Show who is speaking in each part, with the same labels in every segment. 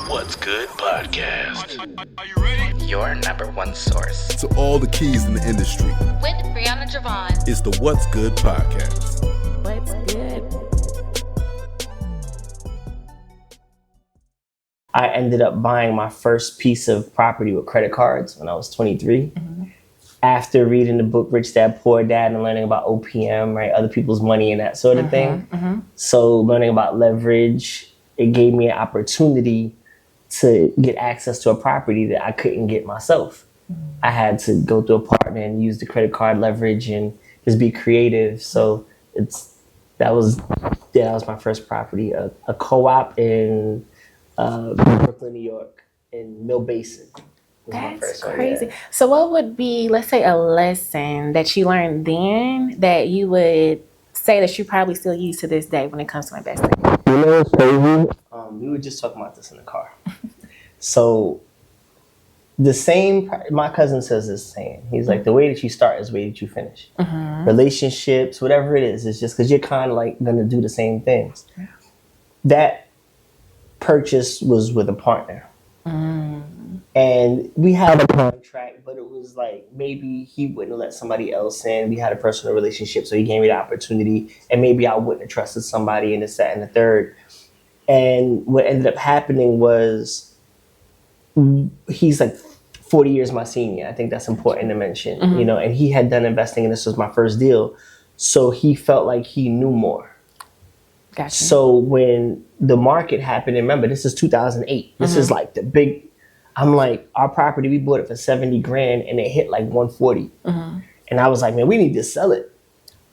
Speaker 1: What's Good podcast.
Speaker 2: Are you ready?
Speaker 3: Your number one source
Speaker 4: to all the keys in the industry.
Speaker 5: With Brianna Jovahn.
Speaker 4: It's the What's Good podcast.
Speaker 5: What's good?
Speaker 6: I ended up buying my first piece of property with credit cards when I was 23. Mm-hmm. After reading the book Rich Dad Poor Dad and learning about OPM, right, other people's money and that sort of thing. Mm-hmm. So learning about leverage, it gave me an opportunity to get access to a property that I couldn't get myself. Mm-hmm. I had to go through a partner and use the credit card leverage and just be creative. So that was my first property, a co-op in Brooklyn, New York, in Mill Basin.
Speaker 5: That's crazy. Yeah. So what would be, let's say, a lesson that you learned then that you would say that you probably still use to this day when it comes to investing?
Speaker 6: You know what's crazy? We were just talking about this in the car. So my cousin says this saying. He's like, the way that you start is the way that you finish. Mm-hmm. Relationships, whatever it is, it's just because you're kind of like going to do the same things. Yeah. That purchase was with a partner. Mm. And we had a contract, but it was like maybe he wouldn't let somebody else in. We had a personal relationship, so he gave me the opportunity, and maybe I wouldn't have trusted somebody in this, that, and the third. And what ended up happening was he's like 40 years my senior. I think that's important to mention, mm-hmm. And he had done investing, and this was my first deal. So he felt like he knew more.
Speaker 5: Gotcha.
Speaker 6: So when the market happened, and remember, this is 2008. This is like the big... I'm like, our property, we bought it for $70,000 and it hit like 140. Mm-hmm. And I was like, man, we need to sell it.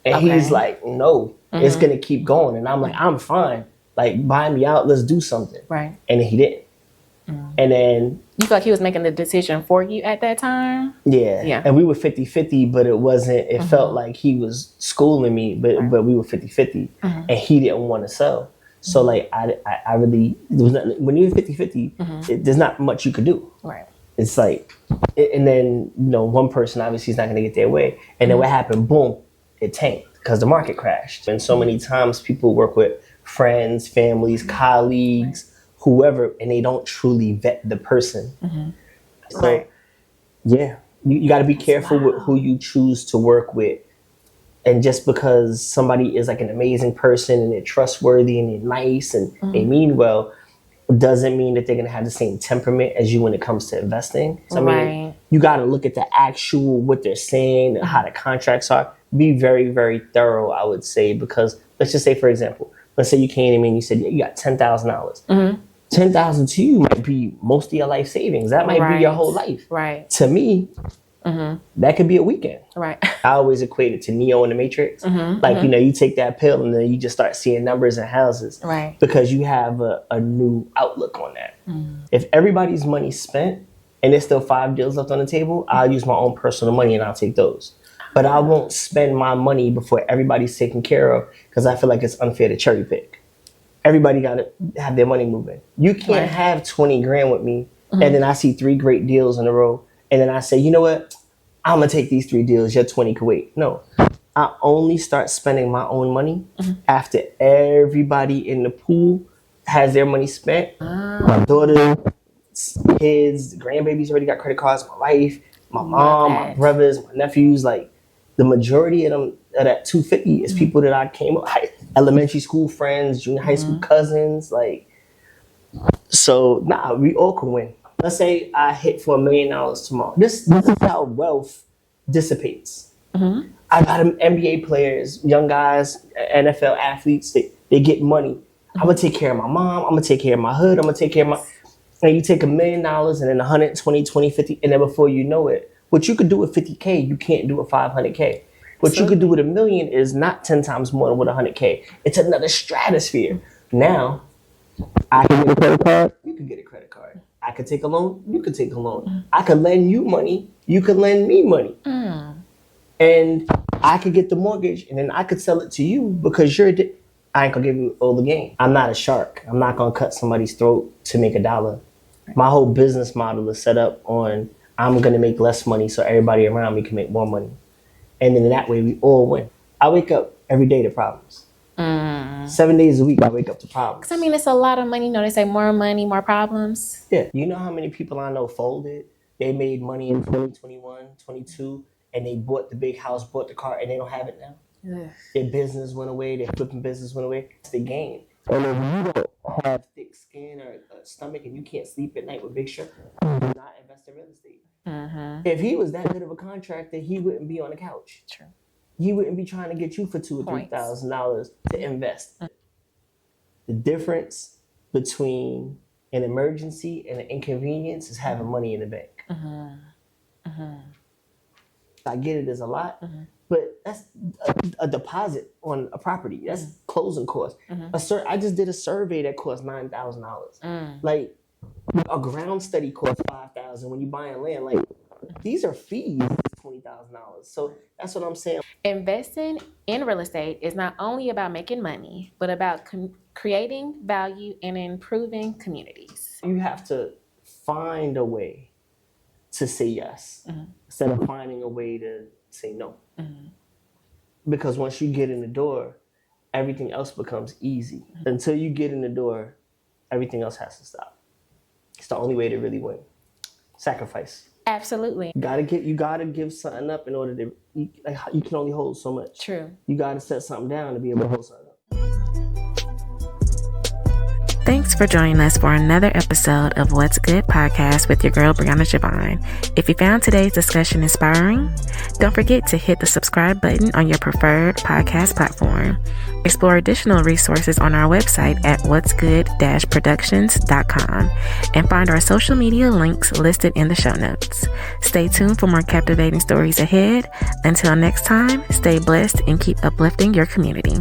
Speaker 6: And he's like, no, it's going to keep going. And I'm like, I'm fine. Like, buy me out. Let's do something.
Speaker 5: Right.
Speaker 6: And then he didn't. Mm-hmm. And then...
Speaker 5: You felt like he was making the decision for you at that time?
Speaker 6: Yeah. And we were 50-50, but it wasn't... It felt like he was schooling me, but we were 50-50. Mm-hmm. And he didn't want to sell. So like I really, there was nothing, when you're 50-50, there's not much you could do.
Speaker 5: Right.
Speaker 6: It's like, and then, one person obviously is not going to get their way. And then what happened? Boom, it tanked because the market crashed. And so many times people work with friends, families, colleagues, whoever, and they don't truly vet the person. Mm-hmm. So yeah, you got to be careful with who you choose to work with. And just because somebody is like an amazing person and they're trustworthy and they're nice and they mean well, doesn't mean that they're going to have the same temperament as you when it comes to investing. So, I mean, you got to look at the actual, what they're saying, and how the contracts are. Be very, very thorough, I would say, because let's just say, for example, let's say you came to me and you said, you got $10,000. Mm-hmm. $10,000 to you might be most of your life savings. That might be your whole life.
Speaker 5: Right.
Speaker 6: To me, that could be a weekend.
Speaker 5: Right.
Speaker 6: I always equate it to Neo in the Matrix. You take that pill and then you just start seeing numbers and houses.
Speaker 5: Right.
Speaker 6: Because you have a new outlook on that. If everybody's money's spent and there's still 5 deals left on the table, I'll use my own personal money and I'll take those. But I won't spend my money before everybody's taken care of because I feel like it's unfair to cherry pick. Everybody got to have their money moving. You can't have $20,000 with me and then I see 3 great deals in a row. And then I say, you know what? I'm going to take these 3 deals. Your 20 could wait. No. I only start spending my own money after everybody in the pool has their money spent. My daughter, kids, grandbabies already got credit cards. My wife, my mom, my brothers, my nephews. Like, the majority of them, of that 250 is people that I came up, elementary school friends, junior high school cousins. Like, so, we all can win. Let's say I hit for $1 million tomorrow. This is how wealth dissipates. I got NBA players, young guys, NFL athletes, they get money. I'm going to take care of my mom. I'm going to take care of my hood. I'm going to take care of my... And you take $1 million and then 120, 20, 50, and then before you know it, what you could do with 50K, you can't do with 500K. What you could do with $1 million is not 10 times more than with 100K. It's another stratosphere. Now, I can get a credit card. You can get a credit card. I could take a loan. You could take a loan. I could lend you money. You could lend me money. And I could get the mortgage and then I could sell it to you because I ain't gonna give you all the game. I'm not a shark. I'm not gonna cut somebody's throat to make $1. My whole business model is set up on I'm gonna make less money so everybody around me can make more money. And then that way we all win. I wake up every day to problems. 7 days a week, I wake up to problems.
Speaker 5: I mean, it's a lot of money. You know, they say more money, more problems.
Speaker 6: Yeah. You know how many people I know folded? They made money in 2021, 22, and they bought the big house, bought the car, and they don't have it now.
Speaker 5: Ugh.
Speaker 6: Their business went away. Their flipping business went away. It's the game. And if you don't have thick skin or a stomach and you can't sleep at night with big shirt, do not invest in real estate. If he was that good of a contractor, he wouldn't be on the couch.
Speaker 5: True.
Speaker 6: He wouldn't be trying to get you for $2,000 or $3,000 to invest. The difference between an emergency and an inconvenience is having money in the bank. I get it as a lot, but that's a deposit on a property. That's closing costs. I just did a survey that cost $9,000. Like a ground study costs $5,000. When you buying land, like these are fees. $20,000. So that's what I'm saying.
Speaker 5: Investing in real estate is not only about making money, but about creating value and improving communities.
Speaker 6: You have to find a way to say yes instead of finding a way to say no. Because once you get in the door, everything else becomes easy. Until you get in the door, everything else has to stop. It's the only way to really win. Sacrifice.
Speaker 5: Absolutely.
Speaker 6: You gotta give something up in order to. You can only hold so much.
Speaker 5: True.
Speaker 6: You gotta set something down to be able to hold something up.
Speaker 5: Thanks for joining us for another episode of What's Good Podcast with your girl, Brianna Jovahn. If you found today's discussion inspiring, don't forget to hit the subscribe button on your preferred podcast platform. Explore additional resources on our website at whatsgood-productions.com and find our social media links listed in the show notes. Stay tuned for more captivating stories ahead. Until next time, stay blessed and keep uplifting your community.